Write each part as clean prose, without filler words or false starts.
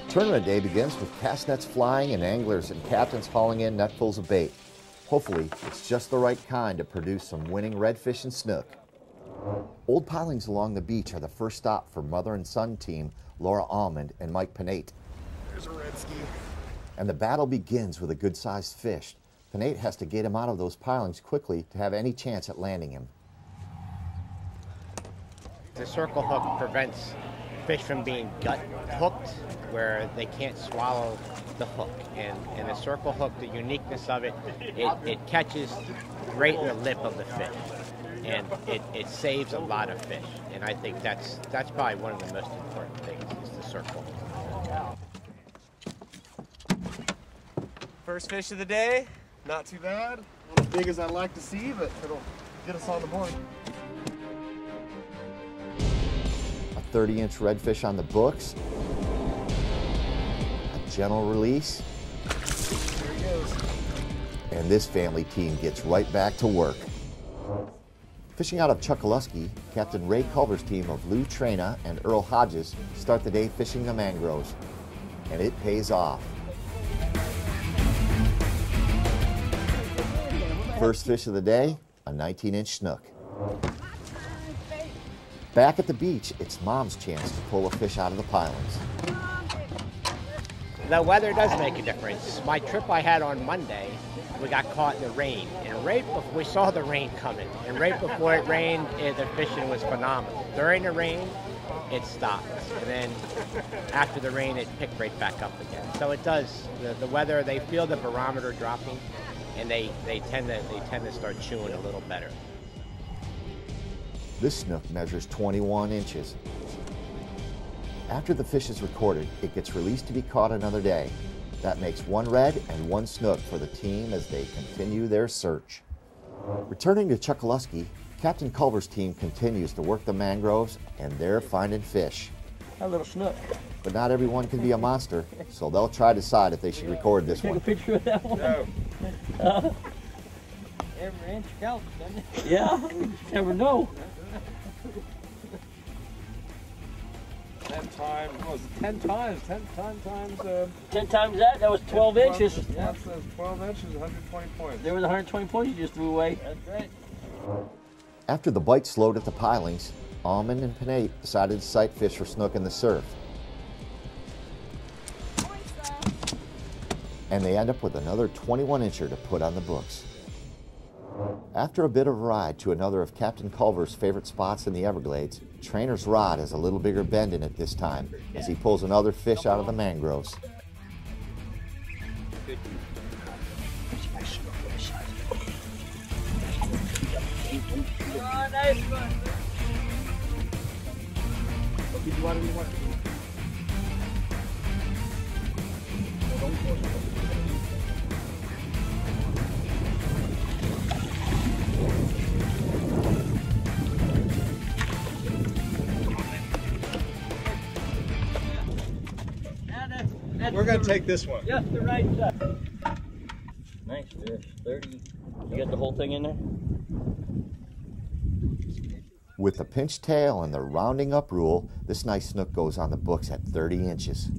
Tournament day begins with cast nets flying and anglers and captains hauling in netfuls of bait. Hopefully, it's just the right kind to produce some winning redfish and snook. Old pilings along the beach are the first stop for mother and son team Laura Almond and Mike Panate. There's a red ski. And the battle begins with a good-sized fish. Panate has to get him out of those pilings quickly to have any chance at landing him. The circle hook prevents fish from being gut hooked, where they can't swallow the hook. And the circle hook, the uniqueness of it, it catches right in the lip of the fish. And it saves a lot of fish. And I think that's probably one of the most important things, is the circle. First fish of the day, not too bad. Not as big as I'd like to see, but it'll get us on the board. A 30-inch redfish on the books. A gentle release. There he goes. And this family team gets right back to work. Fishing out of Chokoloskee, Captain Ray Culver's team of Lou Trena and Earl Hodges start the day fishing the mangroves. And it pays off. First fish of the day, a 19-inch snook. Back at the beach, it's Mom's chance to pull a fish out of the pilings. The weather does make a difference. My trip I had on Monday, we got caught in the rain. And right before we saw the rain coming, and right before it rained, the fishing was phenomenal. During the rain, it stopped. And then after the rain, it picked right back up again. So it does. The weather, they feel the barometer dropping, and they tend to start chewing a little better. This snook measures 21 inches. After the fish is recorded, it gets released to be caught another day. That makes one red and one snook for the team as they continue their search. Returning to Chokoloskee, Captain Culver's team continues to work the mangroves, and they're finding fish. A little snook. But not everyone can be a monster, so they'll try to decide if they should record this Take one. a picture of that one. No. Every inch counts, doesn't it? Yeah, you never know. 10 times, what was it, 10 times? 10 times that? That was 12 inches. Yeah, so 12 inches, 120 points. There was 120 points you just threw away. That's right. After the bite slowed at the pilings, Almond and Panate decided to sight fish for snook in the surf. And they end up with another 21-incher to put on the books. After a bit of a ride to another of Captain Culver's favorite spots in the Everglades, Trainer's rod has a little bigger bend in it this time as he pulls another fish out of the mangroves. Oh, nice one. We're going to take this one. Just the right side. Nice fish. 30. You got the whole thing in there? With the pinched tail and the rounding up rule, this nice snook goes on the books at 30 inches.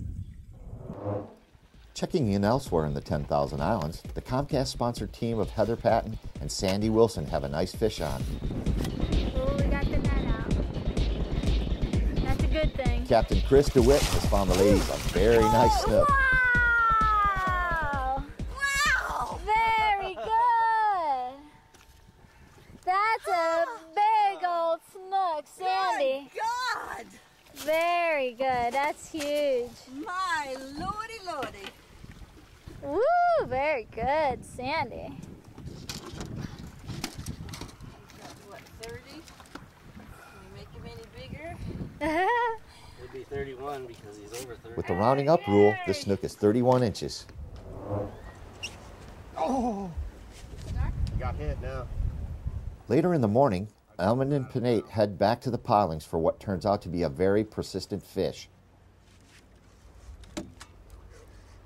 Checking in elsewhere in the 10,000 Islands, the Comcast-sponsored team of Heather Patton and Sandy Wilson have a nice fish on. Oh, we got the net out. That's a good thing. Captain Chris DeWitt has found the ladies a very nice snook. Wow! Wow! Very good. That's a big old snook, Sandy. My God! Very good. That's huge. My lordy lordy. Woo! Very good, Sandy. Got what, 30? Can we make him any bigger? It'd be 31 because he's over 30. With the rounding up rule, this snook is 31 inches. Oh! Got hit now. Later in the morning, Almond and Panate head back to the pilings for what turns out to be a very persistent fish. Oh,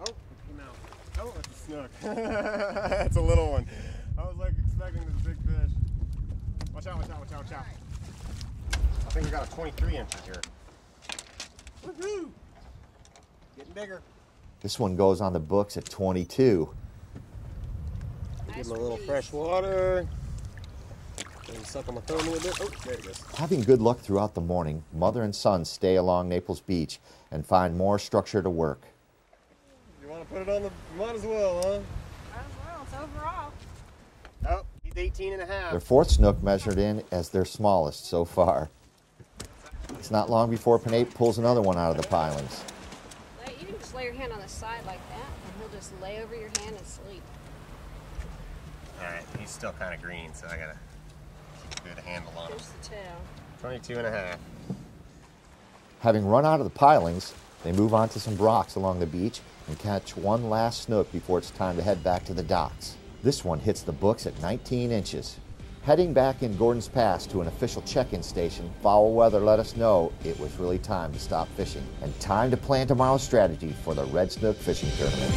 it came out. Oh, it's a snook. That's a little one. I was like expecting this big fish. Watch out, watch out, watch out, watch out. I think we got a 23 inches here. Woohoo! Getting bigger. This one goes on the books at 22. Give him a little fresh water. Maybe suck on my thumb a little bit. Oh, there it goes. Having good luck throughout the morning, mother and son stay along Naples Beach and find more structure to work. You want to put it on the, might as well, huh? Might as well, it's overall. Oh, he's 18 and a half. Their fourth snook measured in as their smallest so far. It's not long before Panay pulls another one out of the pilings. You can just lay your hand on the side like that, and he'll just lay over your hand and sleep. All right, he's still kind of green, so I gotta keep a good handle on him. Here's the tail. 22 and a half. Having run out of the pilings, they move on to some rocks along the beach and catch one last snook before it's time to head back to the docks. This one hits the books at 19 inches. Heading back in Gordon's Pass to an official check-in station, foul weather let us know it was really time to stop fishing and time to plan tomorrow's strategy for the Red Snook Fishing Tournament.